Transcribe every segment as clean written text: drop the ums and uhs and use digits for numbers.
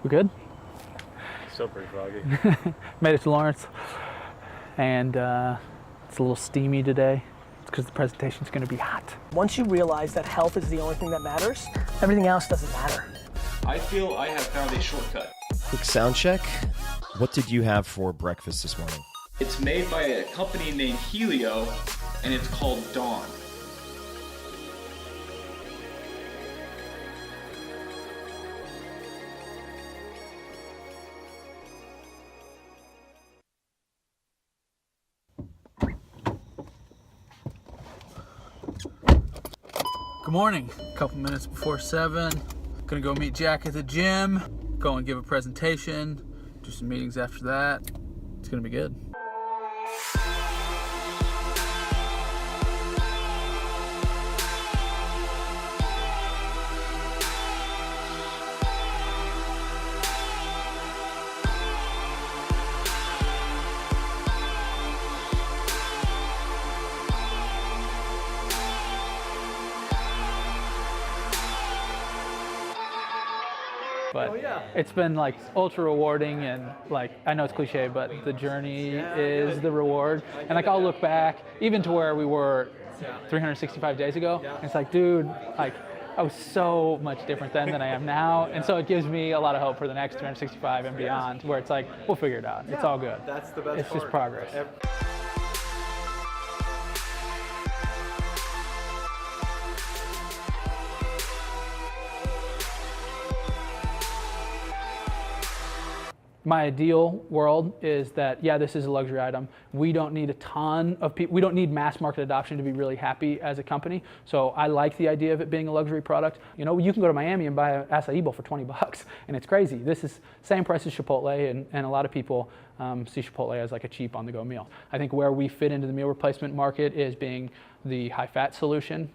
We good? Still pretty foggy. Made it to Lawrence, and it's a little steamy today. It's because the presentation's going to be hot. Once you realize that health is the only thing that matters, everything else doesn't matter. I feel I have found a shortcut. Quick sound check. What did you have for breakfast this morning? It's made by a company named Helio, and it's called Dawn. Good morning. A couple minutes before 7. Gonna go meet Jack at the gym, go and give a presentation, do some meetings after that. It's gonna be good. But it's been like ultra rewarding, and like, I know it's cliche, but the journey is the reward. And like, I'll look back even to where we were 365 days ago. And it's like, dude, like I was so much different then than I am now. And so it gives me a lot of hope for the next 365 and beyond, where it's like, we'll figure it out. It's all good. That's the best It's just progress. My ideal world is that, yeah, this is a luxury item. We don't need a ton of people. We don't need mass market adoption to be really happy as a company. So I like the idea of it being a luxury product. You know, you can go to Miami and buy an acai bowl for 20 bucks, and it's crazy. This is same price as Chipotle, and a lot of people see Chipotle as like a cheap on-the-go meal. I think where we fit into the meal replacement market is being the high-fat solution.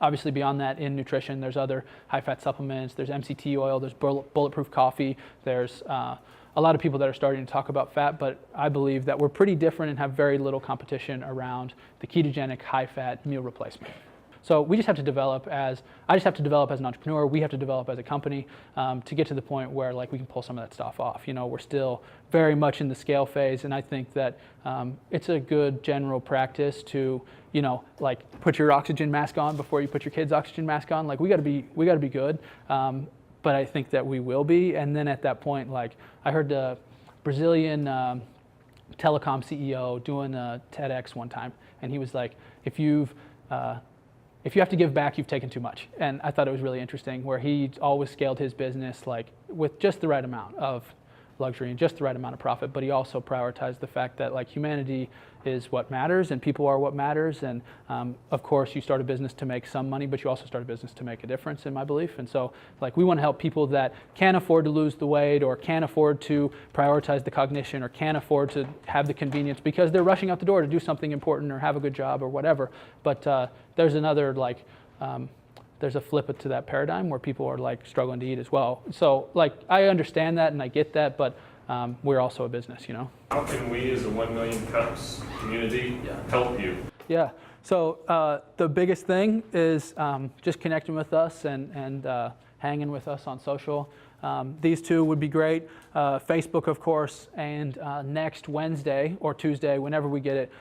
Obviously, beyond that, in nutrition, there's other high-fat supplements, there's MCT oil, there's bulletproof coffee, there's a lot of people that are starting to talk about fat, but I believe that we're pretty different and have very little competition around the ketogenic high-fat meal replacement. So we just have to develop I just have to develop as an entrepreneur, we have to develop as a company to get to the point where like we can pull some of that stuff off. You know, we're still very much in the scale phase, and I think that it's a good general practice to, you know, like put your oxygen mask on before you put your kid's oxygen mask on. Like we gotta be good, but I think that we will be. And then at that point, like I heard the Brazilian telecom CEO doing a TEDx one time, and he was like, if you have to give back, you've taken too much. And I thought it was really interesting, where he always scaled his business like with just the right amount of luxury and just the right amount of profit, but he also prioritized the fact that like humanity is what matters and people are what matters. And of course you start a business to make some money, but you also start a business to make a difference, in my belief. And so like we want to help people that can't afford to lose the weight, or can't afford to prioritize the cognition, or can't afford to have the convenience because they're rushing out the door to do something important or have a good job or whatever. But there's another like there's a flip to that paradigm where people are like struggling to eat as well. So like I understand that and I get that, but we're also a business, you know. How can we as a 1 million cups community help you? Yeah, so the biggest thing is just connecting with us and hanging with us on social. These two would be great. Facebook, of course, and next Wednesday or Tuesday, whenever we get it,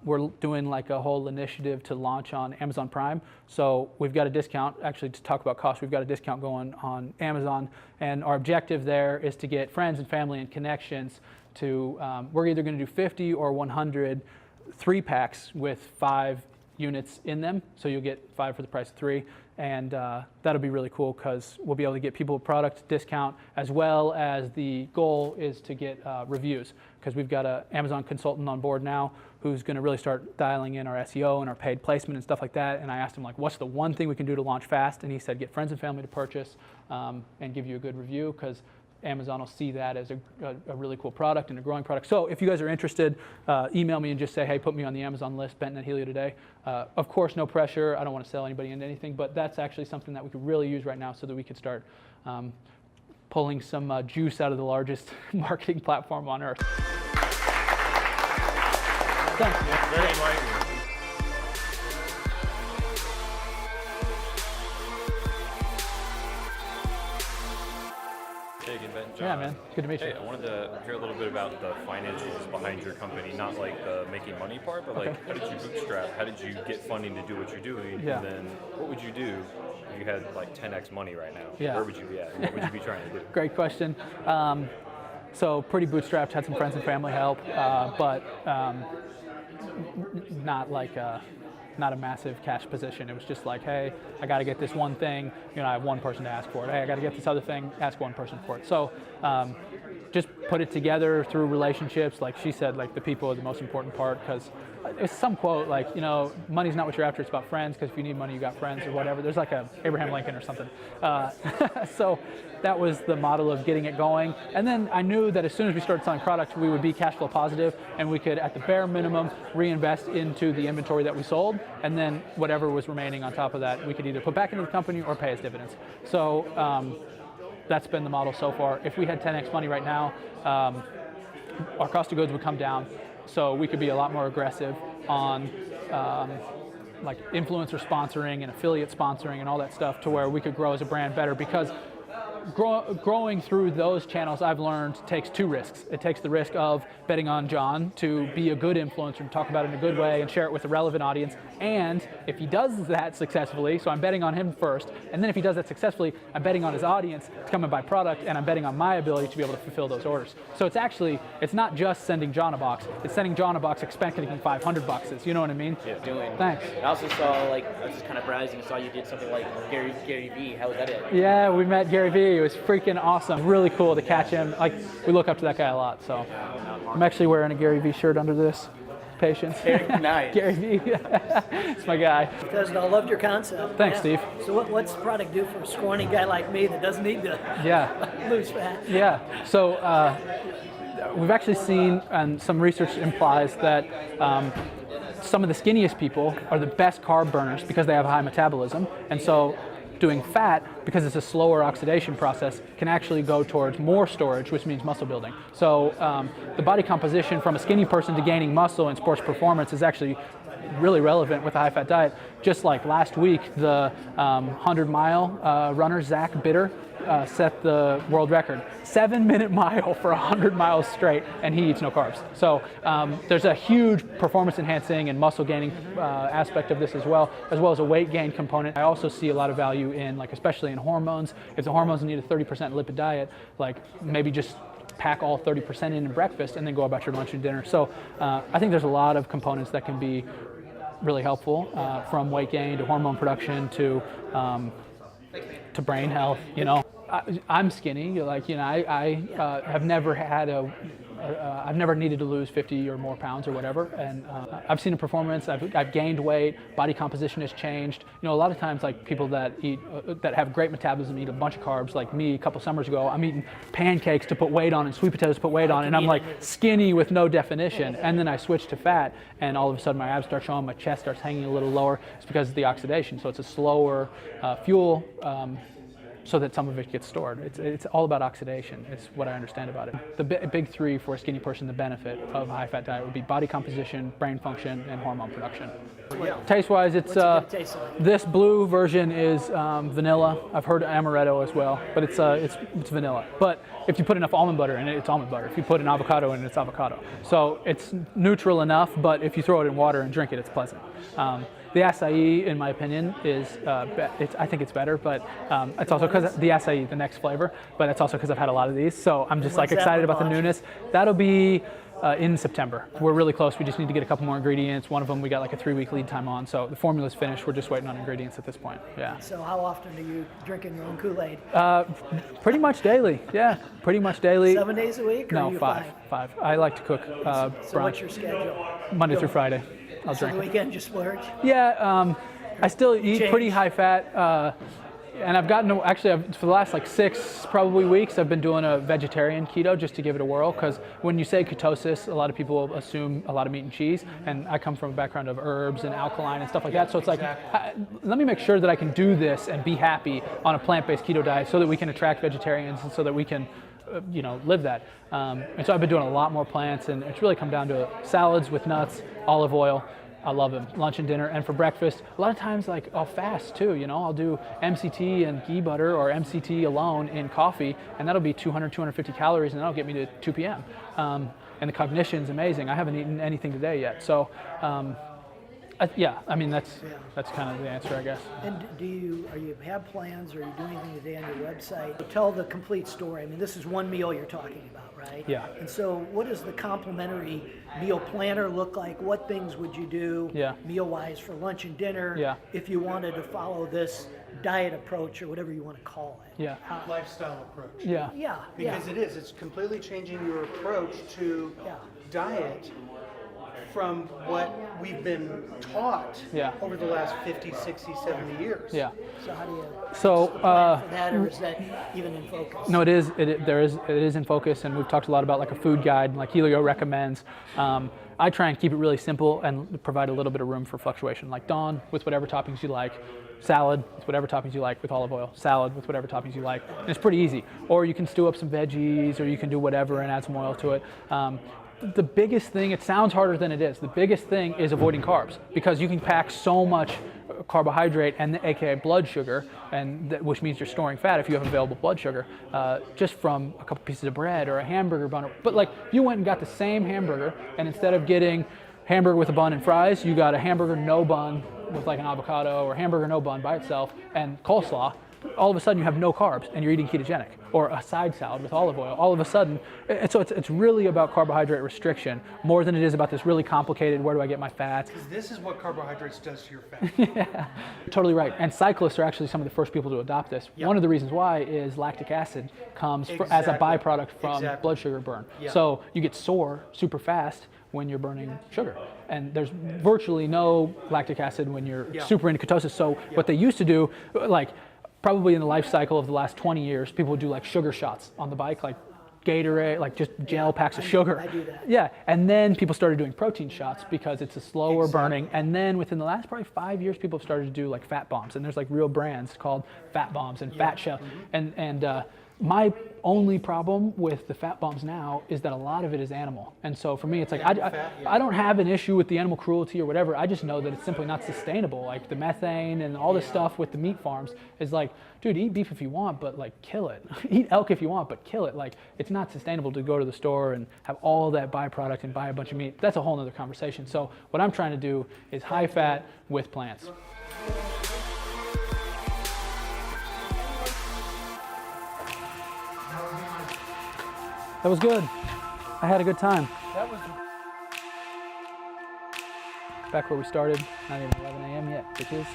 we're doing like a whole initiative to launch on Amazon Prime. So we've got a discount, actually to talk about cost, we've got a discount going on Amazon, and our objective there is to get friends and family and connections to, we're either gonna do 50 or 100 3-packs with 5 units in them, so you'll get 5 for the price of 3, and that'll be really cool because we'll be able to get people a product discount, as well as the goal is to get reviews, because we've got an Amazon consultant on board now who's going to really start dialing in our SEO and our paid placement and stuff like that. And I asked him like, what's the one thing we can do to launch fast? And he said, get friends and family to purchase and give you a good review, because Amazon will see that as a really cool product and a growing product. So if you guys are interested, email me and just say, hey, put me on the Amazon list, Benton at Helio.Today. Of course, no pressure. I don't want to sell anybody into anything, but that's actually something that we could really use right now so that we could start pulling some juice out of the largest marketing platform on earth. Thanks. Yeah, very enlightening. Hey again, Ben. John. Yeah, man. Good to meet you. Hey, I wanted to hear a little bit about the financials behind your company, not like the making money part, but like how did you bootstrap? How did you get funding to do what you're doing? Yeah. And then what would you do if you had like 10x money right now? Yeah. Where would you be at? What would you be trying to do? Great question. So pretty bootstrapped, had some friends and family help, but not like not a massive cash position. It was just like, hey, I got to get this one thing. You know, I have one person to ask for it. Hey, I got to get this other thing. Ask one person for it. So just put it together through relationships. Like she said, like the people are the most important part, because it's some quote like, you know, money's not what you're after, it's about friends, because if you need money, you got friends or whatever. There's like a Abraham Lincoln or something. So that was the model of getting it going. And then I knew that as soon as we started selling products, we would be cash flow positive, and we could, at the bare minimum, reinvest into the inventory that we sold, and then whatever was remaining on top of that, we could either put back into the company or pay as dividends. So that's been the model so far. If we had 10x money right now, our cost of goods would come down, so we could be a lot more aggressive on like influencer sponsoring and affiliate sponsoring and all that stuff, to where we could grow as a brand better, because growing through those channels, I've learned, takes two risks. It takes the risk of betting on John to be a good influencer and talk about it in a good way and share it with a relevant audience. And if he does that successfully, so I'm betting on him first, and then if he does that successfully, I'm betting on his audience to come and buy product, and I'm betting on my ability to be able to fulfill those orders. So it's actually, it's not just sending John a box, it's sending John a box expecting 500 boxes. You know what I mean? Yeah. Thanks. I also saw, like, I was just kind of browsing and saw you did something like Gary Vee. How was that it? Yeah, we met Gary Vee. It was freaking awesome. Really cool to catch him. Like, we look up to that guy a lot. So I'm actually wearing a Gary Vee shirt under this. Patience. Nice. Gary Vee. It's my guy. Because I loved your concept. Thanks, Steve. So what's the product do for a scrawny guy like me that doesn't need to lose fat? Yeah. So we've actually seen, and some research implies that some of the skinniest people are the best carb burners because they have a high metabolism. And so doing fat, because it's a slower oxidation process, can actually go towards more storage, which means muscle building. So the body composition from a skinny person to gaining muscle in sports performance is actually really relevant with a high-fat diet. Just like last week, the 100-mile runner, Zach Bitter, set the world record. 7-minute mile for 100 miles straight, and he eats no carbs. So there's a huge performance enhancing and muscle gaining aspect of this as well as a weight gain component. I also see a lot of value in, like, especially in hormones. If the hormones need a 30% lipid diet, like maybe just pack all 30% in breakfast and then go about your lunch and dinner. So I think there's a lot of components that can be really helpful, from weight gain to hormone production to brain health. You know, I'm skinny. Like, you know, I have never had I've never needed to lose 50 or more pounds or whatever, and I've seen a performance. I've gained weight. Body composition has changed. You know, a lot of times, like, people that eat that have great metabolism eat a bunch of carbs. Like me, a couple summers ago, I'm eating pancakes to put weight on and sweet potatoes to put weight on, and I'm like skinny with no definition. And then I switch to fat, and all of a sudden my abs start showing, my chest starts hanging a little lower. It's because of the oxidation. So it's a slower fuel. So that some of it gets stored. It's all about oxidation. It's what I understand about it. The big three for a skinny person, the benefit of a high-fat diet would be body composition, brain function, and hormone production. Taste-wise, it's this blue version is vanilla. I've heard amaretto as well, but it's vanilla. But if you put enough almond butter in it, it's almond butter. If you put an avocado in it, it's avocado. So it's neutral enough, but if you throw it in water and drink it, it's pleasant. The acai, in my opinion, is I think it's better, but it's also because the acai, the next flavor, but it's also because I've had a lot of these, so I'm just like excited about the newness. That'll be in September. We're really close. We just need to get a couple more ingredients. One of them we got like a 3-week lead time on, so the formula's finished. We're just waiting on ingredients at this point. Yeah. So how often are you drinking your own Kool-Aid? Pretty much daily. Yeah, pretty much daily. 7 days a week? Or no, are you five. I like to cook So brunch. what's your schedule? Monday through Friday. I'll So drink the it. weekend just splurge? Yeah, I still eat pretty high fat, and I've gotten for the last like 6 probably weeks, I've been doing a vegetarian keto just to give it a whirl, because when you say ketosis, a lot of people assume a lot of meat and cheese, and I come from a background of herbs and alkaline and stuff like that, so it's like, let me make sure that I can do this and be happy on a plant-based keto diet so that we can attract vegetarians and so that we can live that. And so I've been doing a lot more plants, and it's really come down to salads with nuts, olive oil, I love them. Lunch and dinner, and for breakfast, a lot of times like I'll fast too. You know, I'll do MCT and ghee butter or MCT alone in coffee, and that'll be 200, 250 calories, and that'll get me to 2 p.m. And the cognition's amazing. I haven't eaten anything today yet, so. Yeah, I mean that's kind of the answer, I guess. And do you have plans, or are you doing anything today on your website? Tell the complete story. I mean, this is one meal you're talking about, right? Yeah. And so, what does the complimentary meal planner look like? What things would you do meal-wise for lunch and dinner if you wanted to follow this diet approach or whatever you want to call it? Yeah. Lifestyle approach. Yeah. Yeah. Because it's completely changing your approach to diet from what we've been taught over the last 50, 60, 70 years. Yeah. So how do you plan for that, or is that even in focus? No, it is. It is in focus, and we've talked a lot about like a food guide, like Helio recommends. I try and keep it really simple and provide a little bit of room for fluctuation, like Dawn with whatever toppings you like, salad with whatever toppings you like with olive oil, salad with whatever toppings you like, and it's pretty easy. Or you can stew up some veggies, or you can do whatever and add some oil to it. The biggest thing, it sounds harder than it is, the biggest thing is avoiding carbs, because you can pack so much carbohydrate, and aka blood sugar, and which means you're storing fat if you have available blood sugar, just from a couple pieces of bread or a hamburger bun. But like, you went and got the same hamburger, and instead of getting hamburger with a bun and fries, you got a hamburger no bun with like an avocado, or hamburger no bun by itself and coleslaw. All of a sudden you have no carbs and you're eating ketogenic, or a side salad with olive oil. All of a sudden, so it's really about carbohydrate restriction more than it is about this really complicated, where do I get my fats? Because this is what carbohydrates does to your fat. Yeah, totally right. And cyclists are actually some of the first people to adopt this. One of the reasons why is lactic acid comes as a byproduct from blood sugar burn. So you get sore super fast when you're burning sugar. And there's virtually no lactic acid when you're super into ketosis. So what they used to do, like, probably in the life cycle of the last 20 years, people would do like sugar shots on the bike, like Gatorade, like just gel packs of sugar. I do that. Yeah, and then people started doing protein shots because it's a slower burning. And then within the last probably 5 years, people have started to do like fat bombs, and there's like real brands called fat bombs and fat shell. And my only problem with the fat bombs now is that a lot of it is animal. And so for me, it's like, I don't have an issue with the animal cruelty or whatever. I just know that it's simply not sustainable. Like the methane and all this stuff with the meat farms is like, dude, eat beef if you want, but like kill it. Eat elk if you want, but kill it. Like, it's not sustainable to go to the store and have all that byproduct and buy a bunch of meat. That's a whole nother conversation. So what I'm trying to do is high fat with plants. That was good. I had a good time. That was Back where we started, not even 11 a.m. yet, bitches.